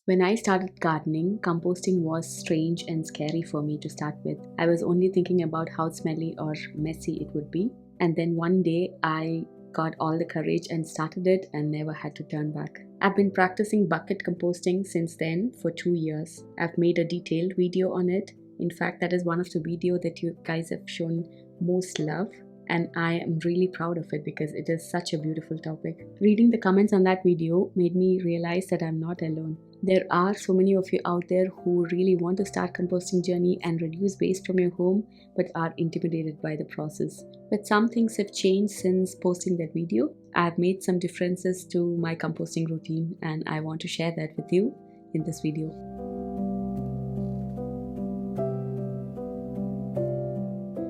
When I started gardening, composting was strange and scary for me to start with. I was only thinking about how smelly or messy it would be. And then one day I got all the courage and started it and never had to turn back. I've been practicing bucket composting since then for 2 years. I've made a detailed video on it. In fact, that is one of the videos that you guys have shown most love. And I am really proud of it because it is such a beautiful topic. Reading the comments on that video made me realize that I'm not alone. There are so many of you out there who really want to start composting journey and reduce waste from your home but are intimidated by the process. But some things have changed since posting that video. I've made some differences to my composting routine and I want to share that with you in this video.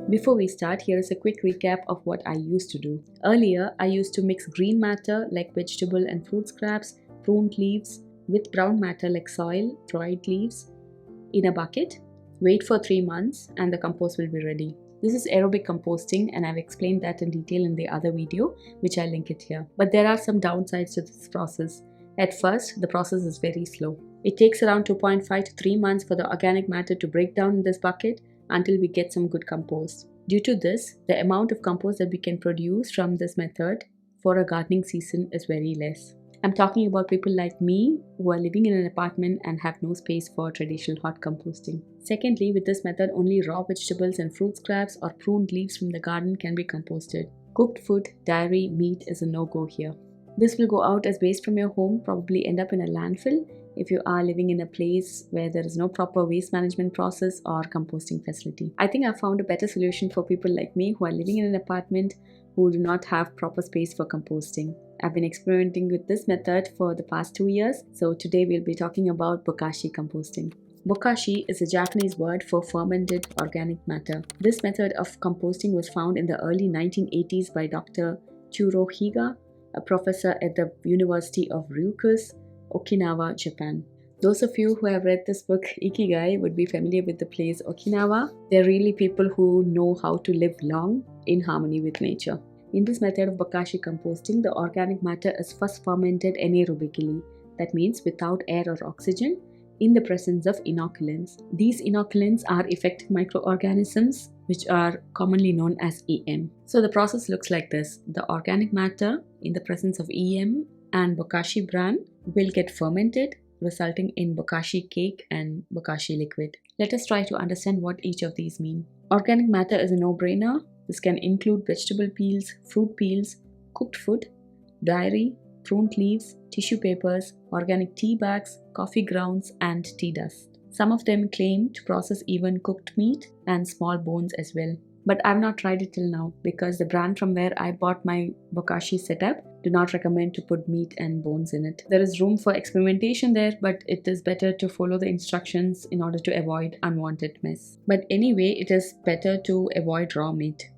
Before we start, here is a quick recap of what I used to do. Earlier, I used to mix green matter like vegetable and fruit scraps, pruned leaves, with brown matter like soil, dried leaves in a bucket, wait for 3 months and the compost will be ready. This is aerobic composting and I've explained that in detail in the other video, which I'll link it here. But there are some downsides to this process. At first, the process is very slow. It takes around 2.5 to 3 months for the organic matter to break down in this bucket until we get some good compost. Due to this, the amount of compost that we can produce from this method for a gardening season is very less. I'm talking about people like me who are living in an apartment and have no space for traditional hot composting. Secondly, with this method, only raw vegetables and fruit scraps or pruned leaves from the garden can be composted. Cooked food, dairy, meat is a no-go here. This will go out as waste from your home, probably end up in a landfill if you are living in a place where there is no proper waste management process or composting facility. I think I found a better solution for people like me who are living in an apartment who do not have proper space for composting. I've been experimenting with this method for the past 2 years, so today we'll be talking about Bokashi composting. Bokashi is a Japanese word for fermented organic matter. This method of composting was found in the early 1980s by Dr. Churo Higa, a professor at the University of Ryukyu, Okinawa, Japan. Those of you who have read this book, Ikigai, would be familiar with the place Okinawa. They're really people who know how to live long in harmony with nature. In this method of Bokashi composting, the organic matter is first fermented anaerobically, that means without air or oxygen, in the presence of inoculants. These inoculants are effective microorganisms which are commonly known as EM. So the process looks like this. The organic matter in the presence of EM and Bokashi bran will get fermented, resulting in Bokashi cake and Bokashi liquid. Let us try to understand what each of these mean. Organic matter is a no-brainer. This can include vegetable peels, fruit peels, cooked food, dairy, pruned leaves, tissue papers, organic tea bags, coffee grounds, and tea dust. Some of them claim to process even cooked meat and small bones as well. But I've not tried it till now because the brand from where I bought my Bokashi setup do not recommend to put meat and bones in it. There is room for experimentation there, but it is better to follow the instructions in order to avoid unwanted mess. But anyway, it is better to avoid raw meat.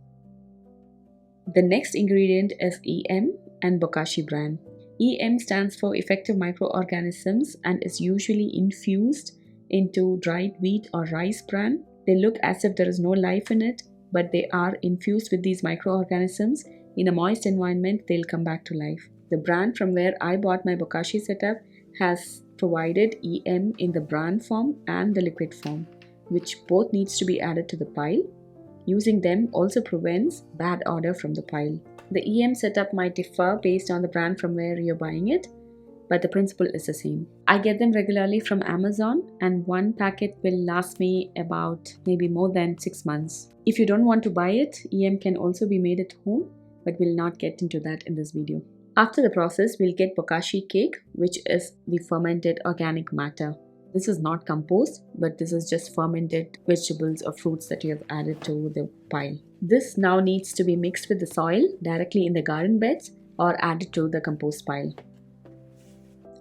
The next ingredient is EM and Bokashi bran. EM stands for effective microorganisms and is usually infused into dried wheat or rice bran. They look as if there is no life in it, but they are infused with these microorganisms. In a moist environment, they'll come back to life. The brand from where I bought my Bokashi setup has provided EM in the bran form and the liquid form, which both needs to be added to the pile. Using them also prevents bad odor from the pile. The EM setup might differ based on the brand from where you're buying it, but the principle is the same. I get them regularly from Amazon and one packet will last me about maybe more than 6 months. If you don't want to buy it, EM can also be made at home, but we'll not get into that in this video. After the process, we'll get Bokashi cake, which is the fermented organic matter. This is not compost, but this is just fermented vegetables or fruits that you have added to the pile. This now needs to be mixed with the soil directly in the garden beds or added to the compost pile.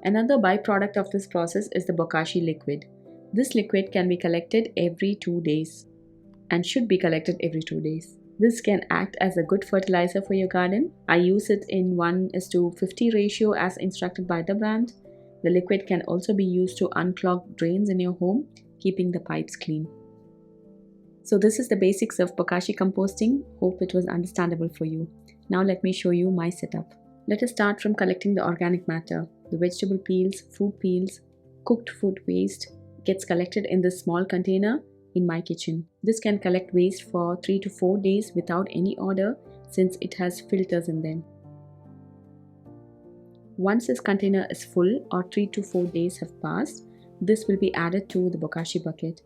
Another byproduct of this process is the Bokashi liquid. This liquid can be collected every 2 days and should be collected every 2 days. This can act as a good fertilizer for your garden. I use it in 1:50 ratio as instructed by the brand. The liquid can also be used to unclog drains in your home, keeping the pipes clean. So this is the basics of Bokashi composting. Hope it was understandable for you. Now let me show you my setup. Let us start from collecting the organic matter, the vegetable peels, fruit peels, Cooked food waste gets collected in this small container in my kitchen. This can collect waste for 3 to 4 days without any order since it has filters in them. Once this container is full or 3 to 4 days have passed, this will be added to the Bokashi bucket.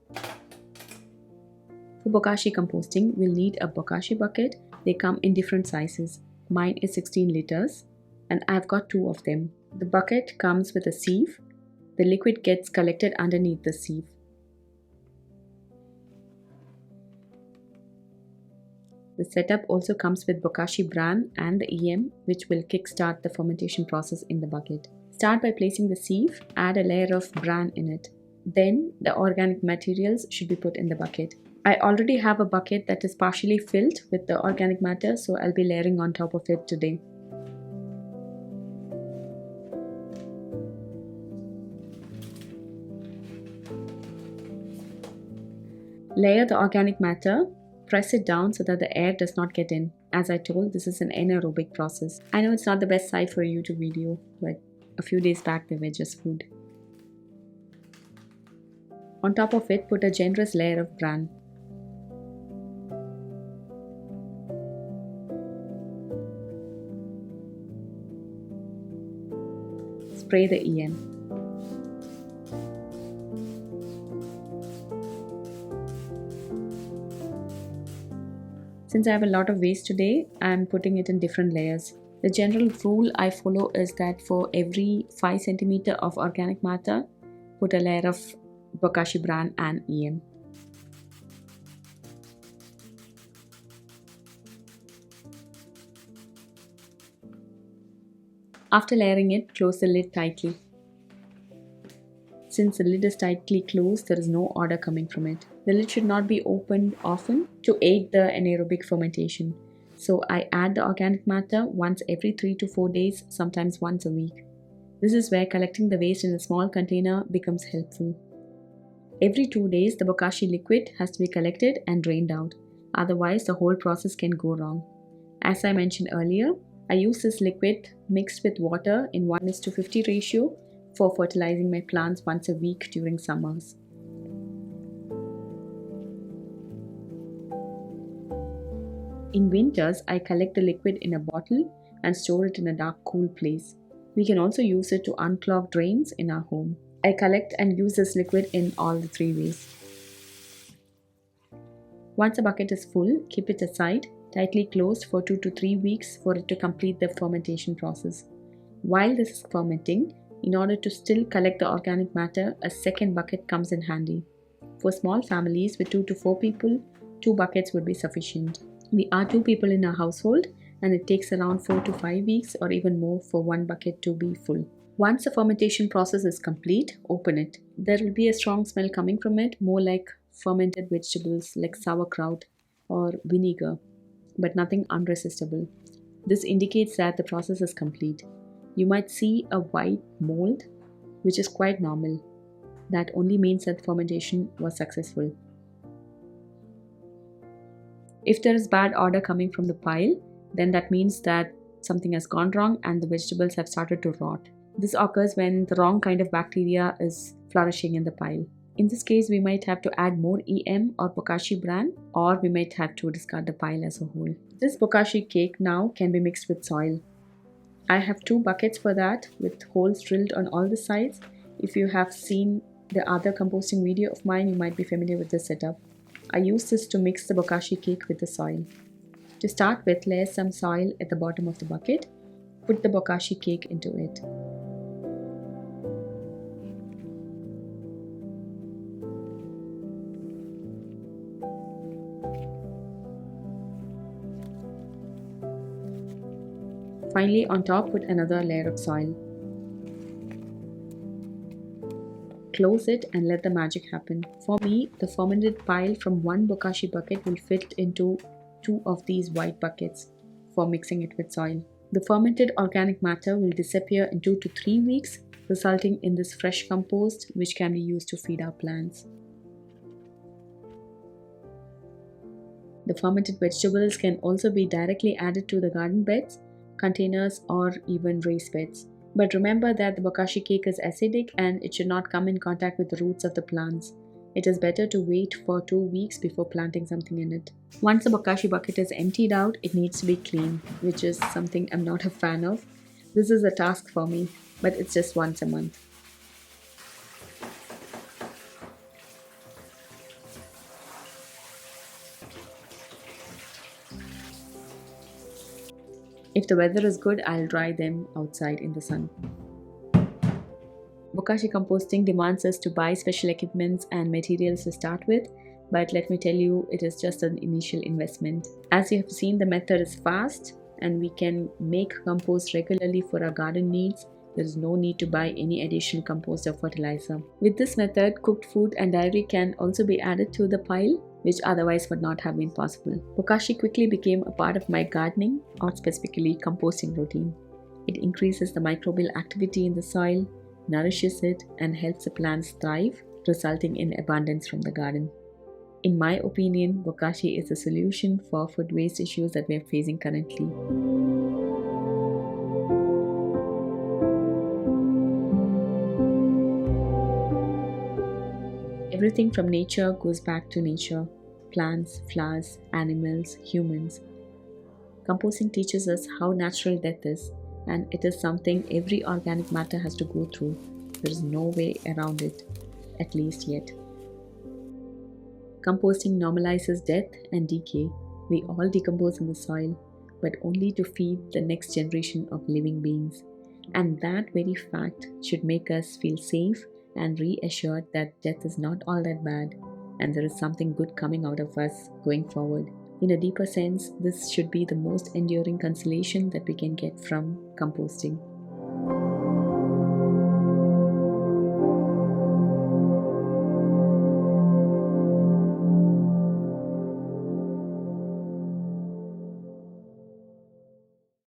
For Bokashi composting, we'll need a Bokashi bucket. They come in different sizes. Mine is 16 liters and I've got 2 of them. The bucket comes with a sieve. The liquid gets collected underneath the sieve. The setup also comes with Bokashi bran and the EM, which will kickstart the fermentation process in the bucket. Start by placing the sieve, add a layer of bran in it. Then the organic materials should be put in the bucket. I already have a bucket that is partially filled with the organic matter, so I'll be layering on top of it today. Layer the organic matter, press it down so that the air does not get in. As I told, this is an anaerobic process. I know it's not the best site for a YouTube video, but a few days back they were just food. On top of it, put a generous layer of bran. Spray the EM. Since I have a lot of waste today, I am putting it in different layers. The general rule I follow is that for every 5 cm of organic matter, put a layer of Bokashi bran and EM. After layering it, close the lid tightly. Since the lid is tightly closed, there is no odor coming from it. The lid should not be opened often to aid the anaerobic fermentation. So I add the organic matter once every 3 to 4 days, sometimes once a week. This is where collecting the waste in a small container becomes helpful. Every 2 days, the Bokashi liquid has to be collected and drained out. Otherwise, the whole process can go wrong. As I mentioned earlier, I use this liquid mixed with water in 1:50 ratio for fertilizing my plants once a week during summers. In winters, I collect the liquid in a bottle and store it in a dark, cool place. We can also use it to unclog drains in our home. I collect and use this liquid in all the 3 ways. Once a bucket is full, keep it aside, tightly closed for 2 to 3 weeks for it to complete the fermentation process. While this is fermenting, in order to still collect the organic matter, a second bucket comes in handy. For small families with 2 to 4 people, 2 buckets would be sufficient. We are 2 people in our household and it takes around 4 to 5 weeks or even more for 1 bucket to be full. Once the fermentation process is complete, open it. There will be a strong smell coming from it, more like fermented vegetables like sauerkraut or vinegar, but nothing unresistible. This indicates that the process is complete. You might see a white mold, which is quite normal. That only means that fermentation was successful. If there is bad odor coming from the pile, then that means that something has gone wrong and the vegetables have started to rot. This occurs when the wrong kind of bacteria is flourishing in the pile. In this case, we might have to add more EM or Bokashi bran, or we might have to discard the pile as a whole. This Bokashi cake now can be mixed with soil. I have 2 buckets for that with holes drilled on all the sides. If you have seen the other composting video of mine, you might be familiar with this setup. I use this to mix the Bokashi cake with the soil. To start with, layer some soil at the bottom of the bucket. Put the Bokashi cake into it. Finally, on top, put another layer of soil. Close it and let the magic happen. For me, the fermented pile from 1 Bokashi bucket will fit into 2 of these white buckets for mixing it with soil. The fermented organic matter will disappear in 2 to 3 weeks, resulting in this fresh compost which can be used to feed our plants. The fermented vegetables can also be directly added to the garden beds, containers, or even raised beds. But remember that the bokashi cake is acidic and it should not come in contact with the roots of the plants. It is better to wait for 2 weeks before planting something in it. Once the bokashi bucket is emptied out, it needs to be clean, which is something I'm not a fan of. This is a task for me, but it's just once a month. If the weather is good, I'll dry them outside in the sun. Bokashi composting demands us to buy special equipments and materials to start with, but let me tell you, it is just an initial investment. As you have seen, the method is fast and we can make compost regularly for our garden needs. There is no need to buy any additional compost or fertilizer. With this method, cooked food and dairy can also be added to the pile, which otherwise would not have been possible. Bokashi quickly became a part of my gardening, or specifically composting routine. It increases the microbial activity in the soil, nourishes it, and helps the plants thrive, resulting in abundance from the garden. In my opinion, bokashi is a solution for food waste issues that we are facing currently. Everything from nature goes back to nature: plants, flowers, animals, humans. Composting teaches us how natural death is, and it is something every organic matter has to go through. There is no way around it, at least yet. Composting normalizes death and decay. We all decompose in the soil, but only to feed the next generation of living beings. And that very fact should make us feel safe and reassured that death is not all that bad and there is something good coming out of us going forward. In a deeper sense, this should be the most enduring consolation that we can get from composting.